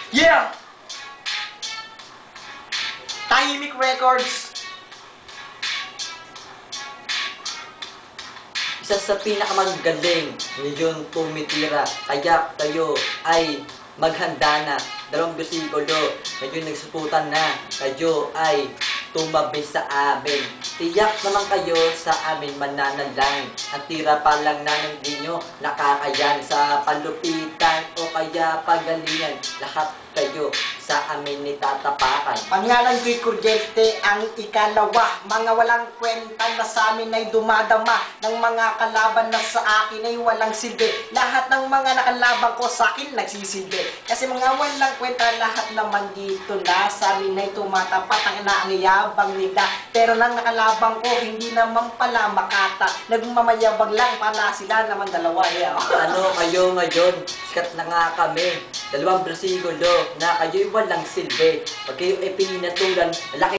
Yeah! Tahimik Records. Isa sa pinakamagaling ngayon tumitira, kaya kayo ay maghanda na. 2 bersikulo, ngayon nagsuputan na, kayo ay tumabi sa amin. Tiyak naman kayo sa amin mananalang. Ang tira pa lang na hindi nyo nakakayan. Sa palupitan o kaya pagalingan, lahat kayo sa amin nitatapakan. Pangalan ko'y Kuryente ang ikalawa. Mga walang kwenta na sa amin ay dumadama. Ng mga kalaban na sa akin ay walang silbi. Lahat ng mga nakalaban ko sa akin nagsisilbi. Kasi mga walang kwenta lahat naman dito na sa amin ay tumatapat. Ang inaangyabang nila. Pero nang nakalabang ko hindi naman pala makata. Nagmamayabang lang pala sila naman dalawa. Ano kayo ngayon? Sikat na nga kami. 2 bersikulo na kayo'y walang silbi. Pag kayo ay pinatulan, laki